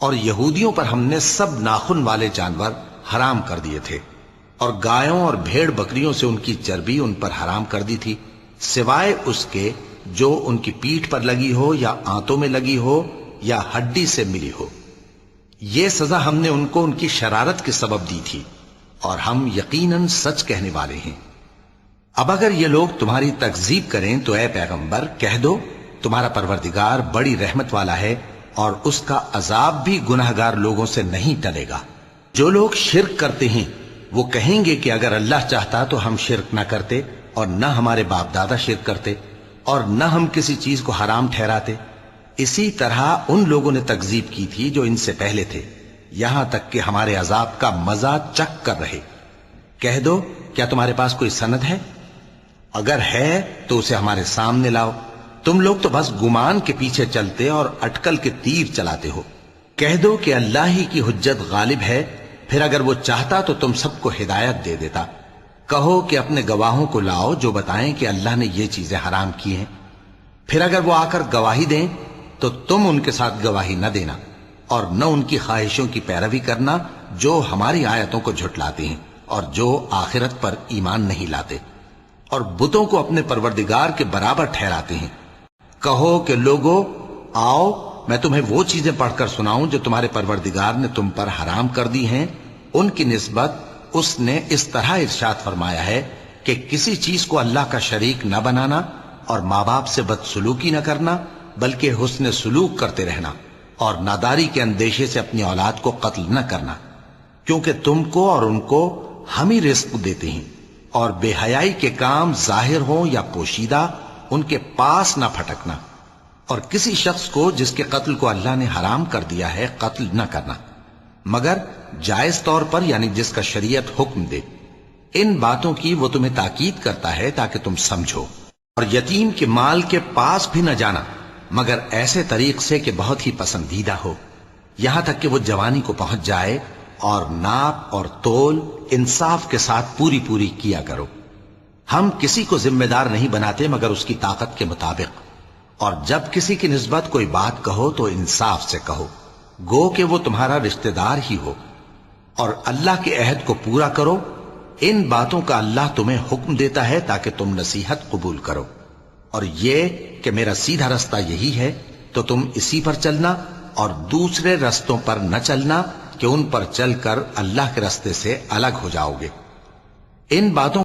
اور یہودیوں پر ہم نے سب ناخن والے جانور حرام کر دیے تھے، اور گایوں اور بھیڑ بکریوں سے ان کی چربی ان پر حرام کر دی تھی، سوائے اس کے جو ان کی پیٹھ پر لگی ہو یا آنتوں میں لگی ہو یا ہڈی سے ملی ہو۔ یہ سزا ہم نے ان کو ان کی شرارت کے سبب دی تھی، اور ہم یقیناً سچ کہنے والے ہیں۔ اب اگر یہ لوگ تمہاری تکذیب کریں تو اے پیغمبر کہہ دو تمہارا پروردگار بڑی رحمت والا ہے، اور اس کا عذاب بھی گناہگار لوگوں سے نہیں ٹلے گا۔ جو لوگ شرک کرتے ہیں وہ کہیں گے کہ اگر اللہ چاہتا تو ہم شرک نہ کرتے، اور نہ ہمارے باپ دادا شرک کرتے، اور نہ ہم کسی چیز کو حرام ٹھہراتے۔ اسی طرح ان لوگوں نے تکذیب کی تھی جو ان سے پہلے تھے، یہاں تک کہ ہمارے عذاب کا مزہ چکھ کر رہے۔ کہہ دو کیا تمہارے پاس کوئی سند ہے؟ اگر ہے تو اسے ہمارے سامنے لاؤ۔ تم لوگ تو بس گمان کے پیچھے چلتے اور اٹکل کے تیر چلاتے ہو۔ کہہ دو کہ اللہ ہی کی حجت غالب ہے، پھر اگر وہ چاہتا تو تم سب کو ہدایت دے دیتا۔ کہو کہ اپنے گواہوں کو لاؤ جو بتائیں کہ اللہ نے یہ چیزیں حرام کی ہیں، پھر اگر وہ آ کر گواہی دیں تو تم ان کے ساتھ گواہی نہ دینا، اور نہ ان کی خواہشوں کی پیروی کرنا جو ہماری آیتوں کو جھٹلاتے ہیں اور جو آخرت پر ایمان نہیں لاتے، اور بتوں کو اپنے پروردگار کے برابر ٹھہراتے ہیں۔ کہو کہ لوگو آؤ میں تمہیں وہ چیزیں پڑھ کر سناؤں جو تمہارے پروردگار نے تم پر حرام کر دی ہیں۔ ان کی نسبت اس نے اس طرح ارشاد فرمایا ہے کہ کسی چیز کو اللہ کا شریک نہ بنانا، اور ماں باپ سے بدسلوکی نہ کرنا، بلکہ حسن سلوک کرتے رہنا، اور ناداری کے اندیشے سے اپنی اولاد کو قتل نہ کرنا، کیونکہ تم کو اور ان کو ہم ہی رزق دیتے ہیں۔ اور بے حیائی کے کام ظاہر ہوں یا پوشیدہ ان کے پاس نہ پھٹکنا، اور کسی شخص کو جس کے قتل کو اللہ نے حرام کر دیا ہے قتل نہ کرنا، مگر جائز طور پر، یعنی جس کا شریعت حکم دے۔ ان باتوں کی وہ تمہیں تاکید کرتا ہے تاکہ تم سمجھو۔ اور یتیم کے مال کے پاس بھی نہ جانا مگر ایسے طریق سے کہ بہت ہی پسندیدہ ہو، یہاں تک کہ وہ جوانی کو پہنچ جائے، اور ناپ اور تول انصاف کے ساتھ پوری پوری کیا کرو۔ ہم کسی کو ذمہ دار نہیں بناتے مگر اس کی طاقت کے مطابق، اور جب کسی کی نسبت کوئی بات کہو تو انصاف سے کہو، گو کہ وہ تمہارا رشتہ دار ہی ہو، اور اللہ کے عہد کو پورا کرو۔ ان باتوں کا اللہ تمہیں حکم دیتا ہے تاکہ تم نصیحت قبول کرو، اور یہ کہ میرا سیدھا رستہ یہی ہے تو تم اسی پر چلنا، اور دوسرے رستوں پر نہ چلنا کہ ان پر چل کر اللہ کے رستے سے الگ ہو جاؤ گے۔ ان باتوں